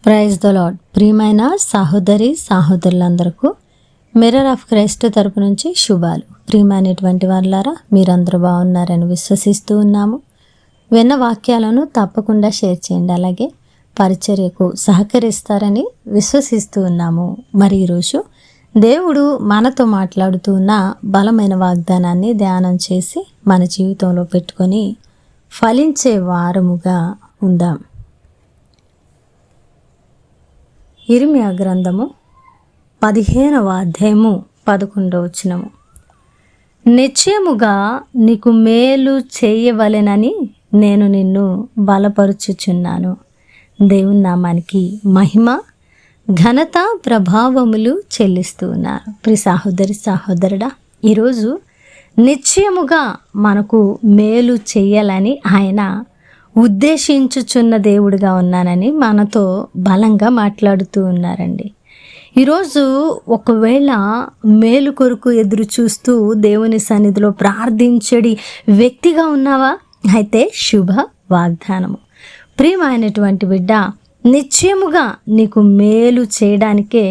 Praise the lord. ప్రియమైన సహోదరి సహోదరులందరికీ mirror of Christ తరపు నుంచి శుభాలు. ప్రియమైనటువంటి వారులారా, మీరందరూ బాగున్నారని విశ్వసిస్తూ ఉన్నాము. విన్న వాక్యాలను తప్పకుండా షేర్ చేయండి, అలాగే పరిచర్యకు సహకరిస్తారని విశ్వసిస్తూ ఉన్నాము. మరి ఈరోజు దేవుడు మనతో మాట్లాడుతూ ఉన్న బలమైన వాగ్దానాన్ని ధ్యానం చేసి మన జీవితంలో పెట్టుకొని ఫలించే వారముగా ఉందాం. ఇర్మియా గ్రంథము 15వ అధ్యాయము 11వ వచనము. నిశ్చయముగా నీకు మేలు చేయవలెనని నేను నిన్ను బలపరుచుచున్నాను. దేవుని నామానికి మహిమ ఘనత ప్రభావములు చెల్లిస్తూ ఉన్నారు. ప్రియ సహోదరి సహోదరుడా, ఈరోజు నిశ్చయముగా మనకు మేలు చెయ్యాలని ఆయన ఉద్దేశించుచున్న దేవుడిగా ఉన్నానని మనతో బలంగా మాట్లాడుతూ ఉన్నారండి. ఈరోజు ఒకవేళ మేలు కొరకు ఎదురు చూస్తూ దేవుని సన్నిధిలో ప్రార్థించడి వ్యక్తిగా ఉన్నావా? అయితే శుభ వాగ్దానము. ప్రియమైనటువంటి బిడ్డ, నిశ్చయముగా నీకు మేలు చేయడానికే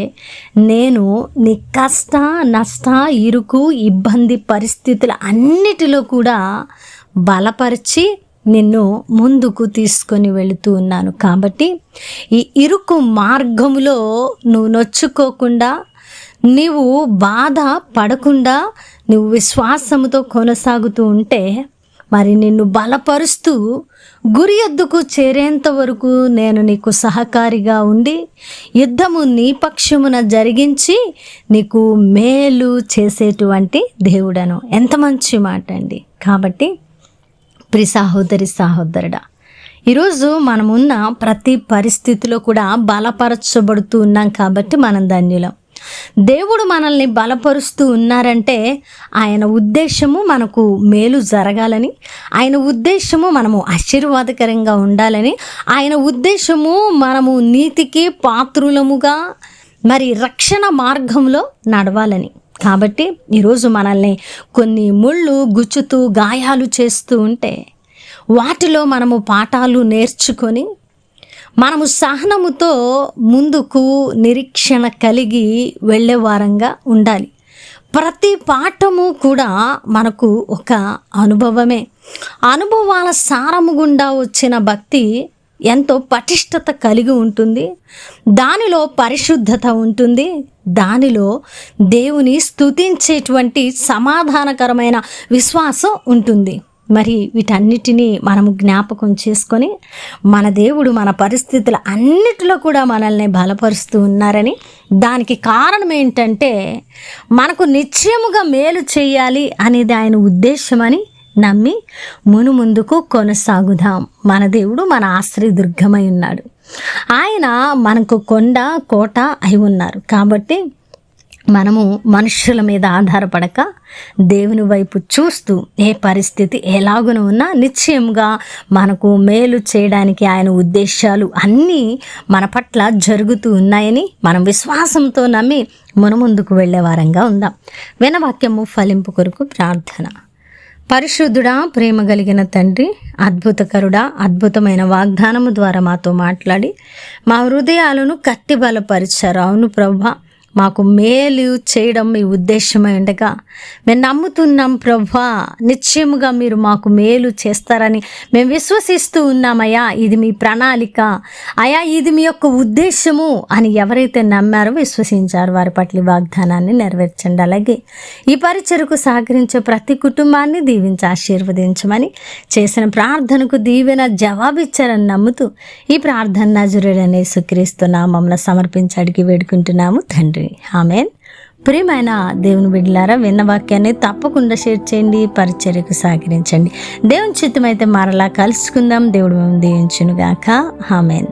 నేను నీ కష్ట నష్ట ఇరుకు ఇబ్బంది పరిస్థితుల అన్నిటిలో కూడా బలపరిచి నిన్ను ముందుకు తీసుకొని వెళుతూ ఉన్నాను. కాబట్టి ఈ ఇరుకు మార్గములో నువ్వు నొచ్చుకోకుండా, నీవు బాధ పడకుండా నువ్వు విశ్వాసముతో కొనసాగుతూ ఉంటే మరి నిన్ను బలపరుస్తూ గురి ఎద్దుకు చేరేంత వరకు నేను నీకు సహకారిగా ఉండి యుద్ధము నీ పక్షమున జరిగించి నీకు మేలు చేసేటువంటి దేవుడను. ఎంత మంచి మాట అండి. కాబట్టి ప్రియ సహోదరి సహోదరుడా, ఈరోజు మనమున్న ప్రతి పరిస్థితిలో కూడా బలపరచబడుతూ ఉన్నాం. కాబట్టి మనం ధన్యులం. దేవుడు మనల్ని బలపరుస్తూ ఉన్నారంటే ఆయన ఉద్దేశము మనకు మేలు జరగాలని, ఆయన ఉద్దేశము మనము ఆశీర్వాదకరంగా ఉండాలని, ఆయన ఉద్దేశము మనము నీతికి పాత్రులముగా మరి రక్షణ మార్గంలో నడవాలని. కాబట్టి ఈరోజు మనల్ని కొన్ని ముళ్ళు గుచ్చుతూ గాయాలు చేస్తూ ఉంటే వాటిలో మనము పాఠాలు నేర్చుకొని మనము సహనముతో ముందుకు నిరీక్షణ కలిగి వెళ్ళే వారంగా ఉండాలి. ప్రతి పాఠము కూడా మనకు ఒక అనుభవమే. అనుభవాల సారము గుండా వచ్చిన భక్తి ఎంతో పటిష్టత కలిగి ఉంటుంది. దానిలో పరిశుద్ధత ఉంటుంది. దానిలో దేవుని స్తుతించేటువంటి సమాధానకరమైన విశ్వాసం ఉంటుంది. మరి వీటన్నిటినీ మనము జ్ఞాపకం చేసుకొని మన దేవుడు మన పరిస్థితుల అన్నిటిలో కూడా మనల్ని బలపరుస్తూ ఉన్నారని, దానికి కారణం ఏంటంటే మనకు నిశ్చయముగా మేలు చేయాలి అనేది ఆయన ఉద్దేశమని నమ్మి ముందుకు కొనసాగుదాం. మన దేవుడు మన ఆశ్రయదుర్గమై ఉన్నాడు. ఆయన మనకు కొండ కోట అయి ఉన్నారు. కాబట్టి మనము మనుషుల మీద ఆధారపడక దేవుని వైపు చూస్తూ ఏ పరిస్థితి ఎలాగున ఉన్నా నిశ్చయంగా మనకు మేలు చేయడానికి ఆయన ఉద్దేశాలు అన్నీ మన పట్ల జరుగుతూ ఉన్నాయని మనం విశ్వాసంతో నమ్మి ముందుకు వెళ్ళే వారంగా ఉందాం. వినవాక్యము ఫలింపు కొరకు ప్రార్థన. పరిశుద్ధుడా, ప్రేమ కలిగిన తండ్రి, అద్భుతకరుడా, అద్భుతమైన వాగ్దానము ద్వారా మాతో మాట్లాడి మా హృదయాలను కట్టి బలపరిచారు. అవును ప్రభువా, మాకు మేలు చేయడం మీ ఉద్దేశమై ఉండగా మేము నమ్ముతున్నాం ప్రభువా. నిశ్చయముగా మీరు మాకు మేలు చేస్తారని మేము విశ్వసిస్తూ ఉన్నామయ్యా. ఇది మీ ప్రణాళిక అయా, ఇది మీ యొక్క ఉద్దేశము అని ఎవరైతే నమ్మారో విశ్వసించారో వారి పట్ల వాగ్దానాన్ని నెరవేర్చండి. అలాగే ఈ పరిచర్యకు సహకరించే ప్రతి కుటుంబాన్ని దీవించి ఆశీర్వదించమని, చేసిన ప్రార్థనకు దీవెన జవాబిచ్చారని నమ్ముతూ ఈ ప్రార్థన నజరేయుడైన యేసుక్రీస్తు నామమున సమర్పించి అడిగి వేడుకుంటున్నాము తండ్రి. ఆమేన్. ప్రియమైన దేవుని బిడ్డలారా, విన్న వాక్యాన్ని తప్పకుండా షేర్ చేయండి, పరిచర్యకు సహకరించండి. దేవుని చిత్తమైతే మరలా కలుసుకుందాం. దేవుడు మేము దీవించునుగాక. ఆమేన్.